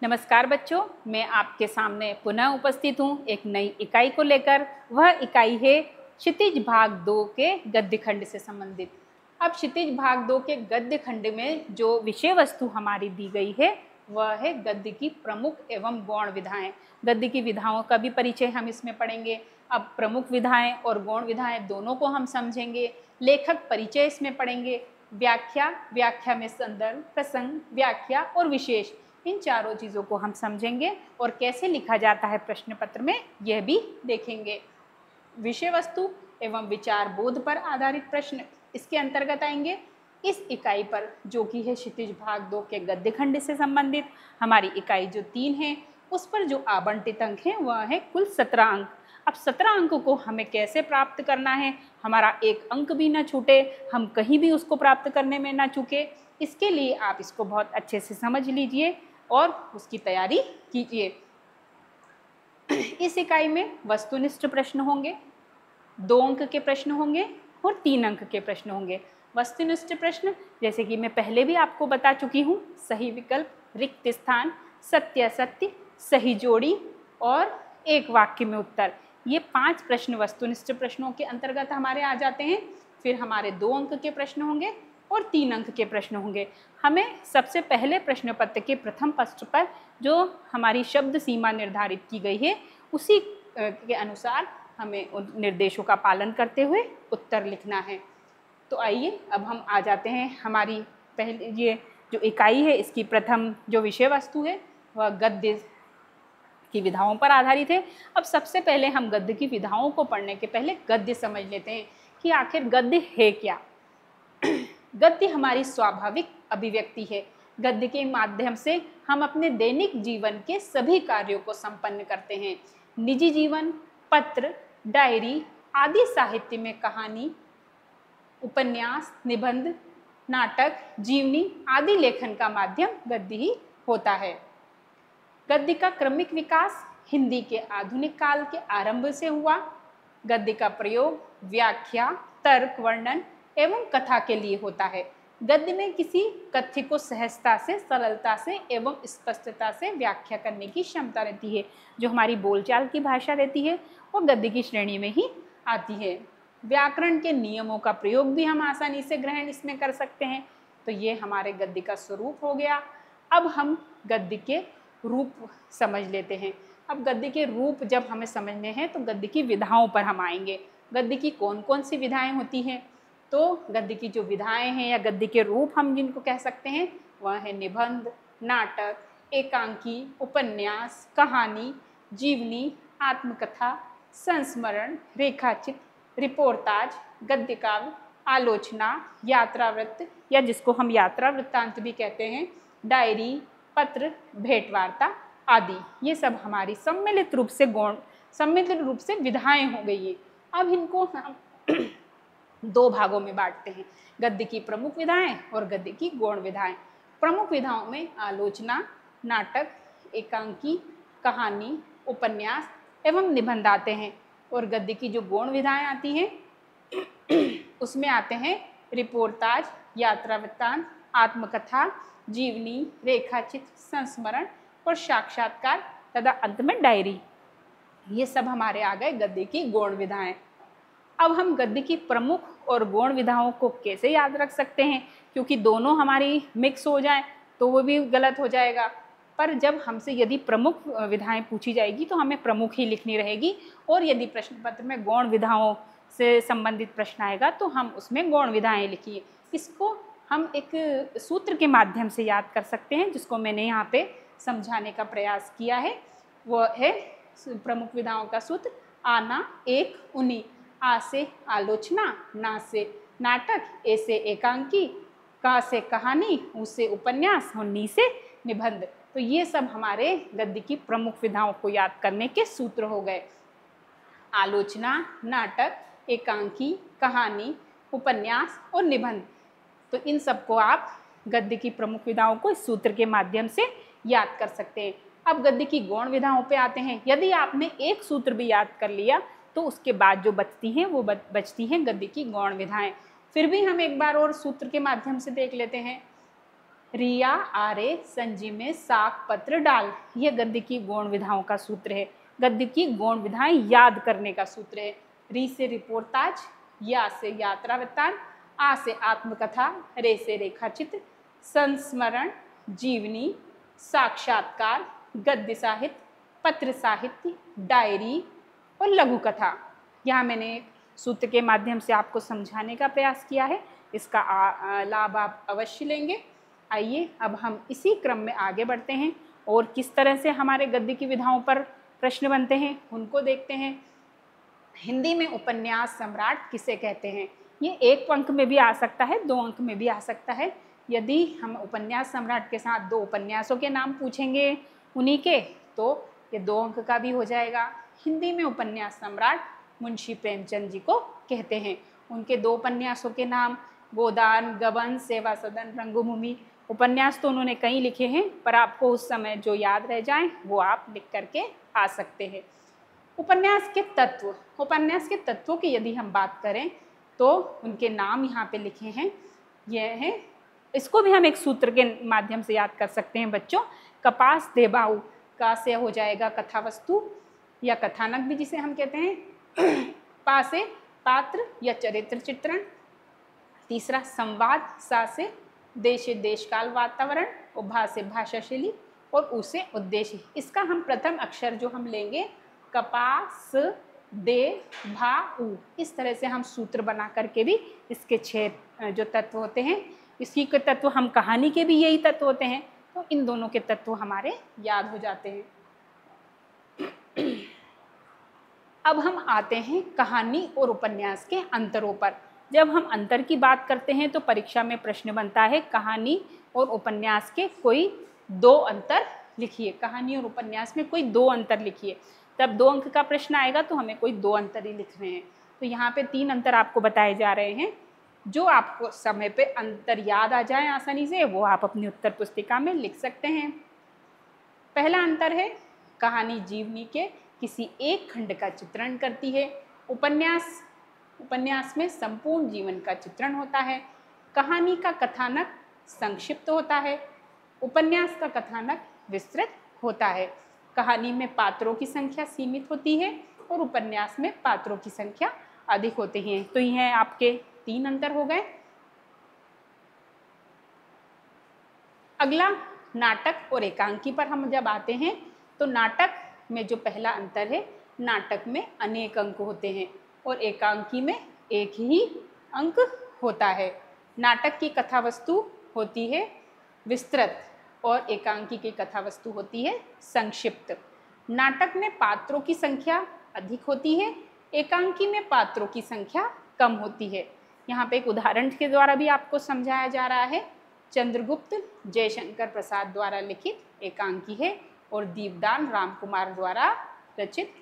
नमस्कार बच्चों, मैं आपके सामने पुनः उपस्थित हूँ एक नई इकाई को लेकर। वह इकाई है क्षितिज भाग 2 के गद्य खंड से संबंधित। अब क्षितिज भाग 2 के गद्य खंड में जो विषय वस्तु हमारी दी गई है वह है गद्य की प्रमुख एवं गौण विधाएं। गद्य की विधाओं का भी परिचय हम इसमें पढ़ेंगे। अब प्रमुख विधाएं और गौण विधाएं दोनों को हम समझेंगे। लेखक परिचय इसमें पढ़ेंगे। व्याख्या, व्याख्या में संदर्भ, प्रसंग, व्याख्या और विशेष, इन चारों चीज़ों को हम समझेंगे और कैसे लिखा जाता है प्रश्न पत्र में यह भी देखेंगे। विषय वस्तु एवं विचार बोध पर आधारित प्रश्न इसके अंतर्गत आएंगे। इस इकाई पर जो कि है क्षितिज भाग 2 के गद्य खंड से संबंधित हमारी इकाई जो 3 है उस पर जो आवंटित अंक हैं वह है कुल 17 अंक। अब 17 अंक को हमें कैसे प्राप्त करना है, हमारा एक अंक भी ना छूटे, हम कहीं भी उसको प्राप्त करने में ना चूके, इसके लिए आप इसको बहुत अच्छे से समझ लीजिए और उसकी तैयारी कीजिए। इस इकाई में वस्तुनिष्ठ प्रश्न होंगे, 2 अंक के प्रश्न होंगे और 3 अंक के प्रश्न होंगे। वस्तुनिष्ठ प्रश्न जैसे कि मैं पहले भी आपको बता चुकी हूँ, सही विकल्प, रिक्त स्थान, सत्य असत्य, सही जोड़ी और एक वाक्य में उत्तर, ये 5 प्रश्न वस्तुनिष्ठ प्रश्नों के अंतर्गत हमारे आ जाते हैं। फिर हमारे 2 अंक के प्रश्न होंगे और 3 अंक के प्रश्न होंगे। हमें सबसे पहले प्रश्न पत्र के प्रथम पृष्ठ पर जो हमारी शब्द सीमा निर्धारित की गई है उसी के अनुसार हमें उन निर्देशों का पालन करते हुए उत्तर लिखना है। तो आइए अब हम आ जाते हैं हमारी पहले ये जो इकाई है इसकी प्रथम जो विषय वस्तु है वह गद्य की विधाओं पर आधारित है। अब सबसे पहले हम गद्य की विधाओं को पढ़ने के पहले गद्य समझ लेते हैं कि आखिर गद्य है क्या। गद्य हमारी स्वाभाविक अभिव्यक्ति है। गद्य के माध्यम से हम अपने दैनिक जीवन के सभी कार्यों को संपन्न करते हैं। निजी जीवन, पत्र, डायरी आदि साहित्य में कहानी, उपन्यास, निबंध, नाटक, जीवनी आदि लेखन का माध्यम गद्य ही होता है। गद्य का क्रमिक विकास हिंदी के आधुनिक काल के आरंभ से हुआ। गद्य का प्रयोग व्याख्या, तर्क, वर्णन एवं कथा के लिए होता है। गद्य में किसी कथ्य को सहजता से, सरलता से एवं स्पष्टता से व्याख्या करने की क्षमता रहती है। जो हमारी बोलचाल की भाषा रहती है वो गद्य की श्रेणी में ही आती है। व्याकरण के नियमों का प्रयोग भी हम आसानी से ग्रहण इसमें कर सकते हैं। तो ये हमारे गद्य का स्वरूप हो गया। अब हम गद्य के रूप समझ लेते हैं। अब गद्य के रूप जब हमें समझने हैं तो गद्य की विधाओं पर हम आएंगे। गद्य की कौन कौन सी विधाएं होती हैं, तो गद्य की जो विधाएं हैं या गद्य के रूप हम जिनको कह सकते हैं वह है निबंध, नाटक, एकांकी, उपन्यास, कहानी, जीवनी, आत्मकथा, संस्मरण, रेखाचित्र, रिपोर्टाज, गद्य काव्य, आलोचना, यात्रावृत्त या जिसको हम यात्रा वृत्तांत भी कहते हैं, डायरी, पत्र, भेंटवार्ता आदि, ये सब हमारी सम्मिलित रूप से विधाएं हो गई है। अब इनको हम 2 भागों में बांटते हैं, गद्य की प्रमुख विधाएं और गद्य की गौण विधाएं। प्रमुख विधाओं में आलोचना, नाटक, एकांकी, कहानी, उपन्यास एवं निबंध आते हैं। और गद्य की जो गौण विधाएं आती हैं उसमें आते हैं रिपोर्टाज, यात्रा वृत्तांत, आत्मकथा, जीवनी, रेखाचित्र, संस्मरण और साक्षात्कार तथा अंत में डायरी। ये सब हमारे आ गए गद्य की गौण विधाएं। अब हम गद्य की प्रमुख और गौण विधाओं को कैसे याद रख सकते हैं, क्योंकि दोनों हमारी मिक्स हो जाएं तो वो भी गलत हो जाएगा। पर जब हमसे यदि प्रमुख विधाएं पूछी जाएगी तो हमें प्रमुख ही लिखनी रहेगी, और यदि प्रश्न पत्र में गौण विधाओं से संबंधित प्रश्न आएगा तो हम उसमें गौण विधाएं लिखिए। इसको हम एक सूत्र के माध्यम से याद कर सकते हैं जिसको मैंने यहाँ पे समझाने का प्रयास किया है। वह है प्रमुख विधाओं का सूत्र आना, एक, उन्हीं। आ से आलोचना, ना से नाटक, ए से एकांकी, का से कहानी, उ से उपन्यास और नी से निबंध। तो ये सब हमारे गद्य की प्रमुख विधाओं को याद करने के सूत्र हो गए। आलोचना, नाटक, एकांकी, कहानी, उपन्यास और निबंध, तो इन सबको आप गद्य की प्रमुख विधाओं को इस सूत्र के माध्यम से याद कर सकते हैं। अब गद्य की गौण विधाओं पे आते हैं। यदि आपने एक सूत्र भी याद कर लिया तो उसके बाद जो बचती हैं वो बचती हैं गद्य की गौण विधाएं। फिर भी हम एक बार और सूत्र के माध्यम से देख लेते हैं। रिया आरे संजी में साग पत्र डाल, यह गद्य की गौण विधाओं का सूत्र है। गद्य की गौण विधाएं याद करने का सूत्र है। री से रिपोर्टाज, या से यात्रा वृत्तांत, आ से आत्मकथा, रे से रेखाचित्र, संस्मरण, जीवनी, साक्षात्कार, गद्य साहित्य, पत्र साहित्य, डायरी और लघु कथा। यहाँ मैंने सूत्र के माध्यम से आपको समझाने का प्रयास किया है, इसका लाभ आप अवश्य लेंगे। आइए अब हम इसी क्रम में आगे बढ़ते हैं और किस तरह से हमारे गद्य की विधाओं पर प्रश्न बनते हैं उनको देखते हैं। हिंदी में उपन्यास सम्राट किसे कहते हैं? ये 1 अंक में भी आ सकता है, 2 अंक में भी आ सकता है। यदि हम उपन्यास सम्राट के साथ 2 उपन्यासों के नाम पूछेंगे उन्हीं के, तो ये 2 अंक का भी हो जाएगा। हिंदी में उपन्यास सम्राट मुंशी प्रेमचंद जी को कहते हैं। उनके 2 उपन्यासों के नाम गोदान, गबन, सेवा सदन, रंगभूमि। उपन्यास तो उन्होंने कई लिखे हैं, पर आपको उस समय जो याद रह जाएं वो आप लिख करके आ सकते हैं। उपन्यास के तत्व, उपन्यास के तत्वों की यदि हम बात करें तो उनके नाम यहाँ पे लिखे हैं। यह है, इसको भी हम एक सूत्र के माध्यम से याद कर सकते हैं बच्चों। कपास देबाऊ का से हो जाएगा कथा वस्तु या कथानक भी जिसे हम कहते हैं। पा से पात्र या चरित्र चित्रण। तीसरा संवाद, सा से देश काल वातावरण, और भा से भाषा शैली, और उ से उद्देश्य। इसका हम प्रथम अक्षर जो हम लेंगे कपास दे भा उ, इस तरह से हम सूत्र बना करके भी इसके 6 जो तत्व होते हैं, इसी के तत्व हम कहानी के भी यही तत्व होते हैं, तो इन दोनों के तत्व हमारे याद हो जाते हैं। अब हम आते हैं कहानी और उपन्यास के अंतरों पर। जब हम अंतर की बात करते हैं तो परीक्षा में प्रश्न बनता है कहानी और उपन्यास के कोई 2 अंतर लिखिए। कहानी और उपन्यास में कोई 2 अंतर लिखिए। तब 2 अंक का प्रश्न आएगा तो हमें कोई 2 अंतर ही लिखने हैं। तो यहाँ पे 3 अंतर आपको बताए जा रहे हैं। जो आपको समय पे अंतर याद आ जाए आसानी से, वो आप अपनी उत्तर पुस्तिका में लिख सकते हैं। पहला अंतर है, कहानी जीवनी के किसी एक खंड का चित्रण करती है। उपन्यास में संपूर्ण जीवन का चित्रण होता है। कहानी का कथानक संक्षिप्त होता है, उपन्यास का कथानक विस्तृत होता है। कहानी में पात्रों की संख्या सीमित होती है और उपन्यास में पात्रों की संख्या अधिक होती है। तो यह आपके 3 अंतर हो गए। अगला नाटक और एकांकी पर हम जब आते हैं तो नाटक में जो पहला अंतर है, नाटक में अनेक अंक होते हैं और एकांकी में 1 ही अंक होता है। नाटक की कथा वस्तु होती है विस्तृत और एकांकी की कथा वस्तु होती है संक्षिप्त। नाटक में पात्रों की संख्या अधिक होती है, एकांकी में पात्रों की संख्या कम होती है। यहाँ पे एक उदाहरण के द्वारा भी आपको समझाया जा रहा है। चंद्रगुप्त जयशंकर प्रसाद द्वारा लिखित एकांकी है और दीपदान रामकुमार द्वारा रचित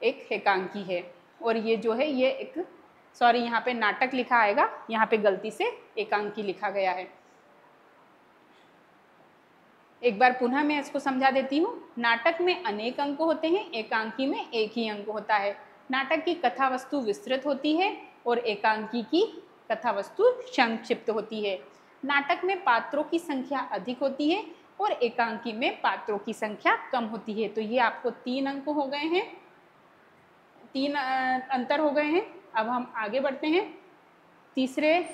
एक एकांकी है। और ये जो है ये एक यहाँ पे नाटक लिखा आएगा, यहाँ पे गलती से एकांकी लिखा गया है। एक बार पुनः मैं इसको समझा देती हूँ। नाटक में अनेक अंक होते हैं, एकांकी में 1 ही अंक होता है। नाटक की कथा वस्तु विस्तृत होती है और एकांकी की कथा वस्तु संक्षिप्त होती है। नाटक में पात्रों की संख्या अधिक होती है और एकांकी में पात्रों की संख्या कम होती है। तो ये आपको 3 अंक हो गए हैं, 3 अंतर हो गए हैं। अब हम आगे बढ़ते हैं। तीसरे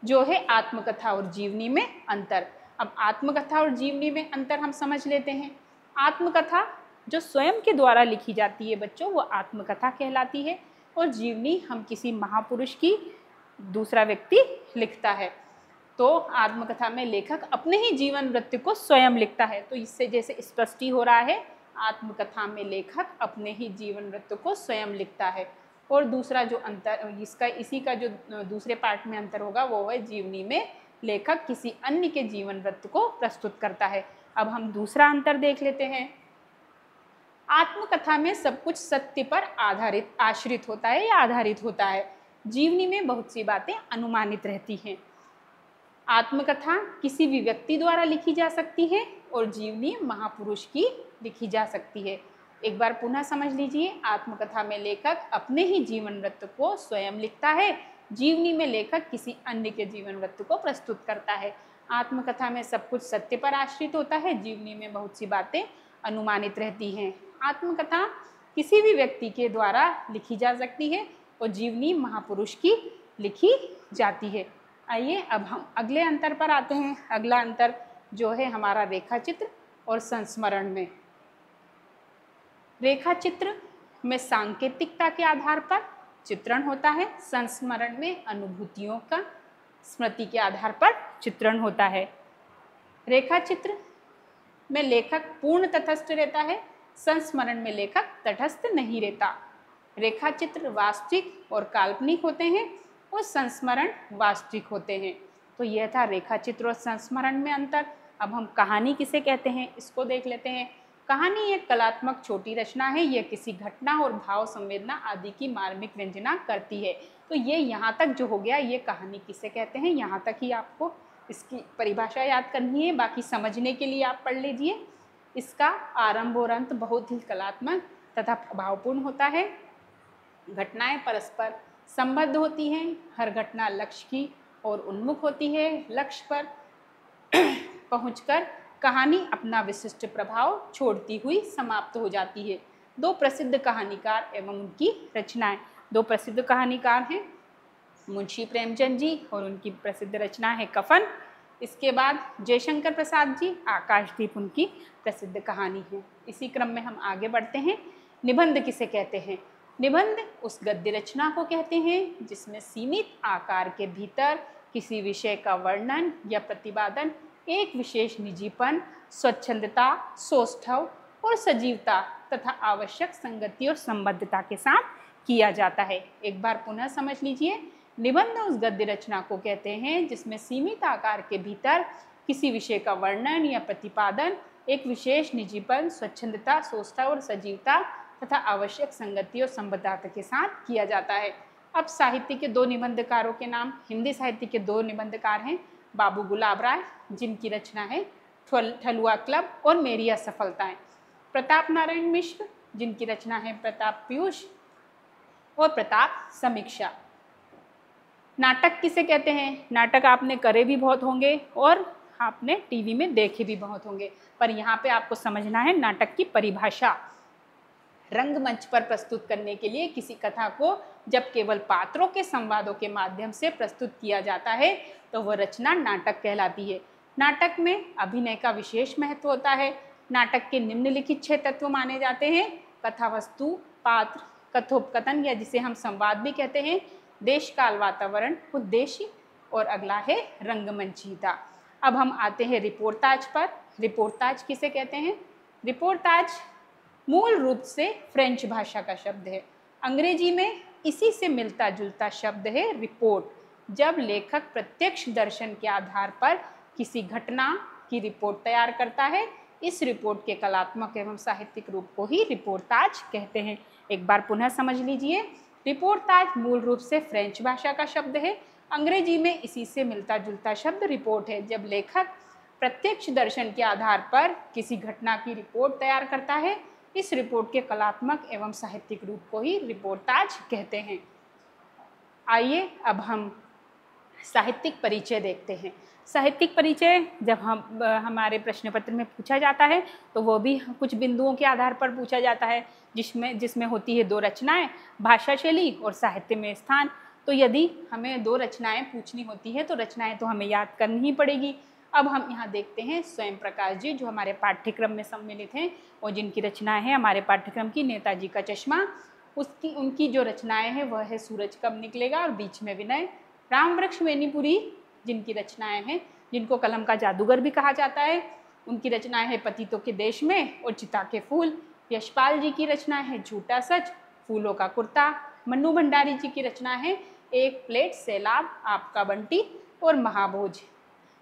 जो है आत्मकथा और जीवनी में अंतर। अब आत्मकथा और जीवनी में अंतर हम समझ लेते हैं। आत्मकथा जो स्वयं के द्वारा लिखी जाती है बच्चों, वो आत्मकथा कहलाती है और जीवनी हम किसी महापुरुष की दूसरा व्यक्ति लिखता है। तो आत्मकथा में लेखक अपने ही जीवन वृत्त को स्वयं लिखता है। तो इससे जैसे स्पष्ट ही हो रहा है, आत्मकथा में लेखक अपने ही जीवन वृत्त को स्वयं लिखता है। और दूसरा जो अंतर इसी का जो दूसरे पार्ट में अंतर होगा वो है जीवनी में लेखक किसी अन्य के जीवन वृत्त को प्रस्तुत करता है। अब हम दूसरा अंतर देख लेते हैं। आत्मकथा में सब कुछ सत्य पर आश्रित होता है या आधारित होता है। जीवनी में बहुत सी बातें अनुमानित रहती हैं। आत्मकथा किसी भी व्यक्ति द्वारा लिखी जा सकती है और जीवनी महापुरुष की लिखी जा सकती है। एक बार पुनः समझ लीजिए। आत्मकथा में लेखक अपने ही जीवन वृत्त को स्वयं लिखता है, जीवनी में लेखक किसी अन्य के जीवन वृत्त को प्रस्तुत करता है। आत्मकथा में सब कुछ सत्य पर आश्रित होता है, जीवनी में बहुत सी बातें अनुमानित रहती हैं। आत्मकथा किसी भी व्यक्ति के द्वारा लिखी जा सकती है और जीवनी महापुरुष की लिखी जाती है। आइए अब हम अगले अंतर पर आते हैं। अगला अंतर जो है हमारा रेखाचित्र और संस्मरण में। रेखाचित्र में सांकेतिकता के आधार पर चित्रण होता है, संस्मरण में अनुभूतियों का स्मृति के आधार पर चित्रण होता है। रेखाचित्र में लेखक पूर्ण तटस्थ रहता है, संस्मरण में लेखक तटस्थ नहीं रहता। रेखाचित्र वास्तविक और काल्पनिक होते हैं और संस्मरण वास्तविक होते हैं। तो यह था रेखाचित्र और संस्मरण में अंतर। अब हम कहानी किसे कहते हैं इसको देख लेते हैं। कहानी एक कलात्मक छोटी रचना है। यह किसी घटना और भाव संवेदना आदि की मार्मिक व्यंजना करती है। तो ये यहाँ तक जो हो गया, ये कहानी किसे कहते हैं, यहाँ तक ही आपको इसकी परिभाषा याद करनी है। बाकी समझने के लिए आप पढ़ लीजिए। इसका आरंभ और अंत बहुत ही कलात्मक तथा प्रभावपूर्ण होता है। घटनाएं परस्पर संबद्ध होती हैं। हर घटना लक्ष्य की और उन्मुख होती है। लक्ष्य पर पहुंचकर कहानी अपना विशिष्ट प्रभाव छोड़ती हुई समाप्त हो जाती है। दो प्रसिद्ध कहानीकार एवं उनकी रचनाएं। दो प्रसिद्ध कहानीकार हैं मुंशी प्रेमचंद जी और उनकी प्रसिद्ध रचना है कफन। इसके बाद जयशंकर प्रसाद जी, आकाशदीप उनकी प्रसिद्ध कहानी है। इसी क्रम में हम आगे बढ़ते हैं। निबंध किसे कहते हैं? निबंध उस गद्य रचना को कहते हैं जिसमें सीमित आकार के भीतर किसी विषय का वर्णन या प्रतिपादन एक विशेष निजीपन, स्वच्छंदता, सौष्ठव और सजीवता तथा आवश्यक संगति और संबद्धता के साथ किया जाता है। एक बार पुनः समझ लीजिए। निबंध उस गद्य रचना को कहते हैं जिसमें सीमित आकार के भीतर किसी विषय का वर्णन या प्रतिपादन एक विशेष निजीपन, स्वच्छंदता, सौष्ठव और सजीवता तथा आवश्यक संगति और संबद्धता के साथ किया जाता है। अब साहित्य के दो निबंधकारों के नाम। हिंदी साहित्य के दो निबंधकार हैं बाबू गुलाब राय, जिनकी रचना है ठलुआ क्लब और मेरी असफलताएं। प्रताप नारायण मिश्र, जिनकी रचना है प्रताप पीयूष और प्रताप समीक्षा। नाटक किसे कहते हैं? नाटक आपने करे भी बहुत होंगे और आपने टीवी में देखे भी बहुत होंगे, पर यहाँ पे आपको समझना है नाटक की परिभाषा। रंगमंच पर प्रस्तुत करने के लिए किसी कथा को जब केवल पात्रों के संवादों के माध्यम से प्रस्तुत किया जाता है तो वह रचना नाटक कहलाती है। नाटक में अभिनय का विशेष महत्व होता है। नाटक के निम्नलिखित 6 तत्व माने जाते हैं: कथा वस्तु, पात्र, कथोपकथन या जिसे हम संवाद भी कहते हैं, देश काल वातावरण, उद्देश्य और अगला है रंगमंचीयता। अब हम आते हैं रिपोर्ताज पर। रिपोर्ताज किसे कहते हैं? रिपोर्ताज मूल रूप से फ्रेंच भाषा का शब्द है। अंग्रेजी में इसी से मिलता जुलता शब्द है रिपोर्ट। जब लेखक प्रत्यक्ष दर्शन के आधार पर किसी घटना की रिपोर्ट तैयार करता है, इस रिपोर्ट के कलात्मक एवं साहित्यिक रूप को ही रिपोर्ताज कहते हैं। एक बार पुनः समझ लीजिए। रिपोर्ताज मूल रूप से फ्रेंच भाषा का शब्द है। अंग्रेजी में इसी से मिलता जुलता शब्द रिपोर्ट है। जब लेखक प्रत्यक्ष दर्शन के आधार पर किसी घटना की रिपोर्ट तैयार करता है, इस रिपोर्ट के कलात्मक एवं साहित्यिक रूप को ही रिपोर्ताज कहते हैं। आइए अब हम साहित्यिक परिचय देखते हैं। साहित्यिक परिचय जब हमारे प्रश्न पत्र में पूछा जाता है तो वो भी कुछ बिंदुओं के आधार पर पूछा जाता है, जिसमें होती है 2 रचनाएं, भाषा शैली और साहित्य में स्थान। तो यदि हमें 2 रचनाएं पूछनी होती है तो रचनाएं तो हमें याद करनी ही पड़ेगी। अब हम यहाँ देखते हैं स्वयं प्रकाश जी, जो हमारे पाठ्यक्रम में सम्मिलित हैं और जिनकी रचनाएं हैं हमारे पाठ्यक्रम की नेताजी का चश्मा। उनकी जो रचनाएं हैं वह है सूरज कब निकलेगा और बीच में विनय। रामवृक्ष बेनीपुरी, जिनकी रचनाएं हैं, जिनको कलम का जादूगर भी कहा जाता है, उनकी रचनाएं हैं पतितों के देश में और चिता के फूल। यशपाल जी की रचनाएं हैं झूठा सच, फूलों का कुर्ता। मन्नू भंडारी जी की रचना है एक प्लेट सैलाब, आपका बंटी और महाभोज।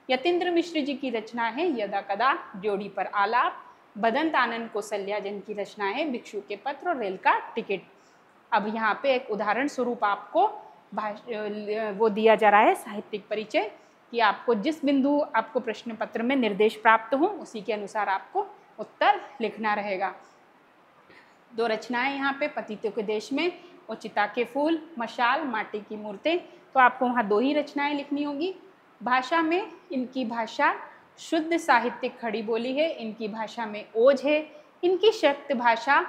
यतीन्द्र मिश्र जी की रचना है यदा कदा, ड्योढ़ी पर आलाप। बदंत आनंद कौशल्या जिनकी रचना है भिक्षु के पत्र और रेल का टिकट। अब यहाँ पे एक उदाहरण स्वरूप आपको वो दिया जा रहा है साहित्यिक परिचय, कि आपको जिस बिंदु आपको प्रश्न पत्र में निर्देश प्राप्त हो उसी के अनुसार आपको उत्तर लिखना रहेगा। 2 रचनाएं यहाँ पे पतितों के देश में और चिता के फूल, मशाल, माटी की मूर्तें। तो आपको वहाँ 2 ही रचनाएं लिखनी होगी। भाषा में इनकी भाषा शुद्ध साहित्यिक खड़ी बोली है, इनकी भाषा में ओज है, इनकी शक्त भाषा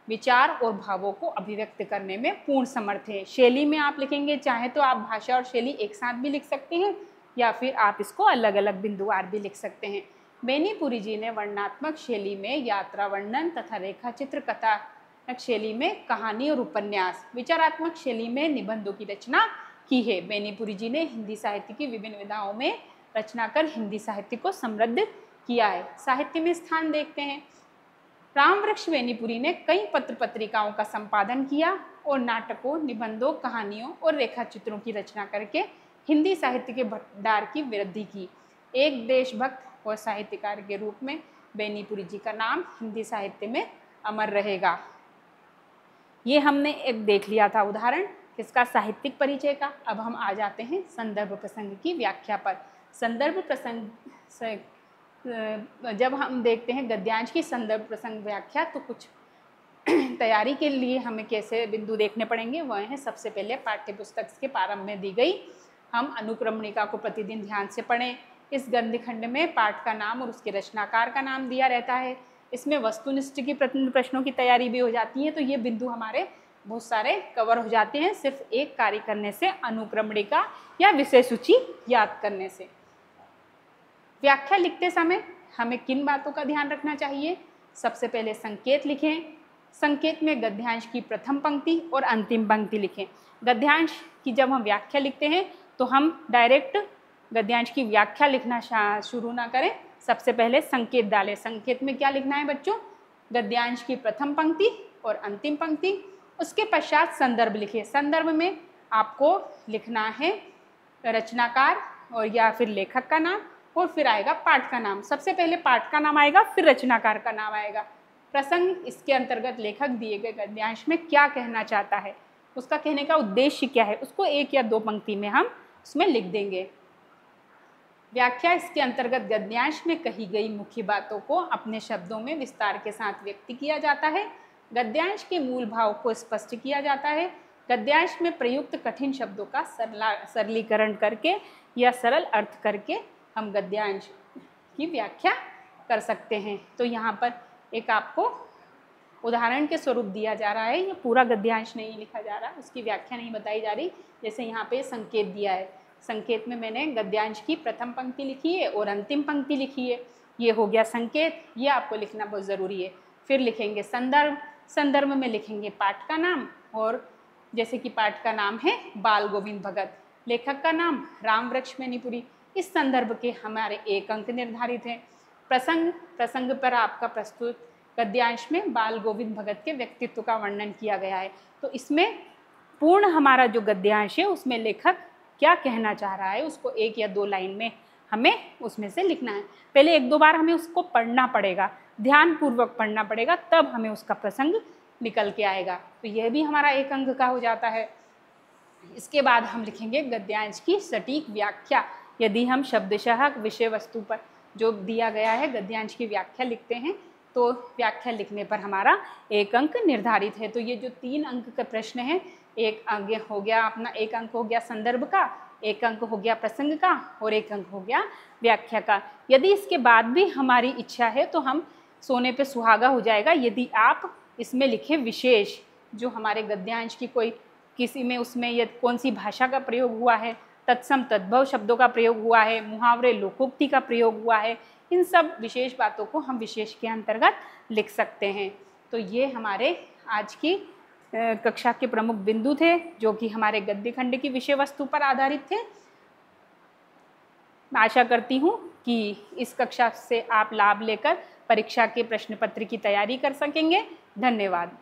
विचार और भावों को अभिव्यक्त करने में पूर्ण समर्थ है। शैली में आप लिखेंगे, चाहे तो आप भाषा और शैली एक साथ भी लिख सकते हैं या फिर आप इसको अलग अलग बिंदुवार भी लिख सकते हैं। बेनीपुरी जी ने वर्णनात्मक शैली में यात्रा वर्णन तथा रेखा चित्र, कथानक शैली में कहानी और उपन्यास, विचारात्मक शैली में निबंधों की रचना की है। बेनीपुरी जी ने हिंदी साहित्य की विभिन्न विधाओं में रचना कर हिंदी साहित्य को समृद्ध किया है। साहित्य में स्थान देखते हैं। रामवृक्ष बेनीपुरी ने कई पत्र पत्रिकाओं का संपादन किया और नाटकों, निबंधों, कहानियों और रेखाचित्रों की रचना करके हिंदी साहित्य के भंडार की वृद्धि की। एक देशभक्त और साहित्यकार के रूप में बेनीपुरी जी का नाम हिंदी साहित्य में अमर रहेगा। ये हमने एक देख लिया था उदाहरण किसका, साहित्यिक परिचय का। अब हम आ जाते हैं संदर्भ प्रसंग की व्याख्या पर। संदर्भ प्रसंग से जब हम देखते हैं गद्यांश की संदर्भ प्रसंग व्याख्या, तो कुछ तैयारी के लिए हमें कैसे बिंदु देखने पड़ेंगे। वह हैं, सबसे पहले पाठ्यपुस्तक के प्रारंभ में दी गई हम अनुक्रमणिका को प्रतिदिन ध्यान से पढ़ें। इस ग्रंथखंड में पाठ का नाम और उसके रचनाकार का नाम दिया रहता है। इसमें वस्तुनिष्ठ की प्रश्नों की तैयारी भी हो जाती है। तो ये बिंदु हमारे बहुत सारे कवर हो जाते हैं सिर्फ एक कार्य करने से, अनुक्रमणिका या विषय सूची याद करने से। व्याख्या लिखते समय हमें किन बातों का ध्यान रखना चाहिए। सबसे पहले संकेत लिखें। संकेत में गद्यांश की प्रथम पंक्ति और अंतिम पंक्ति लिखें। गद्यांश की जब हम व्याख्या लिखते हैं तो हम डायरेक्ट गद्यांश की व्याख्या लिखना शुरू ना करें, सबसे पहले संकेत डालें। संकेत में क्या लिखना है बच्चों, गद्यांश की प्रथम पंक्ति और अंतिम पंक्ति। उसके पश्चात संदर्भ लिखिए। संदर्भ में आपको लिखना है रचनाकार और या फिर लेखक का नाम और फिर आएगा पाठ का नाम। सबसे पहले पाठ का नाम आएगा, फिर रचनाकार का नाम आएगा। प्रसंग, इसके अंतर्गत लेखक दिए गए गद्यांश में क्या कहना चाहता है, उसका कहने का उद्देश्य क्या है, उसको 1 या 2 पंक्ति में हम उसमें लिख देंगे। व्याख्या, इसके अंतर्गत गद्यांश में कही गई मुख्य बातों को अपने शब्दों में विस्तार के साथ व्यक्त किया जाता है। गद्यांश के मूल भाव को स्पष्ट किया जाता है। गद्यांश में प्रयुक्त कठिन शब्दों का सरलीकरण करके या सरल अर्थ करके हम गद्यांश की व्याख्या कर सकते हैं। तो यहाँ पर एक आपको उदाहरण के स्वरूप दिया जा रहा है, ये पूरा गद्यांश नहीं लिखा जा रहा, उसकी व्याख्या नहीं बताई जा रही। जैसे यहाँ पे संकेत दिया है, संकेत में मैंने गद्यांश की प्रथम पंक्ति लिखी है और अंतिम पंक्ति लिखी है, ये हो गया संकेत, ये आपको लिखना बहुत ज़रूरी है। फिर लिखेंगे संदर्भ। संदर्भ में लिखेंगे पाठ का नाम, और जैसे कि पाठ का नाम है बाल गोविंद भगत, लेखक का नाम रामवृक्ष बेनीपुरी। इस संदर्भ के हमारे 1 अंक निर्धारित हैं। प्रसंग, प्रसंग पर आपका प्रस्तुत गद्यांश में बाल गोविंद भगत के व्यक्तित्व का वर्णन किया गया है। तो इसमें पूर्ण हमारा जो गद्यांश है उसमें लेखक क्या कहना चाह रहा है उसको 1 या 2 लाइन में हमें उसमें से लिखना है। पहले 1-2 बार हमें उसको पढ़ना पड़ेगा, ध्यानपूर्वक पढ़ना पड़ेगा, तब हमें उसका प्रसंग निकल के आएगा। तो यह भी हमारा 1 अंक का हो जाता है। इसके बाद हम लिखेंगे गद्यांश की सटीक व्याख्या। यदि हम शब्दशः विषय वस्तु पर जो दिया गया है गद्यांश की व्याख्या लिखते हैं तो व्याख्या लिखने पर हमारा 1 अंक निर्धारित है। तो ये जो 3 अंक का प्रश्न है, 1 अंक हो गया अपना, 1 अंक हो गया संदर्भ का, 1 अंक हो गया प्रसंग का और 1 अंक हो गया व्याख्या का। यदि इसके बाद भी हमारी इच्छा है तो हम सोने पे सुहागा हो जाएगा यदि आप इसमें लिखें विशेष, जो हमारे गद्यांश की कोई किसी में उसमें ये कौन सी भाषा का प्रयोग हुआ है, तत्सम तद्भव शब्दों का प्रयोग हुआ है, मुहावरे लोकोक्ति का प्रयोग हुआ है, इन सब विशेष बातों को हम विशेष के अंतर्गत लिख सकते हैं। तो ये हमारे आज की कक्षा के प्रमुख बिंदु थे जो कि हमारे गद्य खंड की विषय वस्तु पर आधारित थे। मैं आशा करती हूँ कि इस कक्षा से आप लाभ लेकर परीक्षा के प्रश्न पत्र की तैयारी कर सकेंगे। धन्यवाद।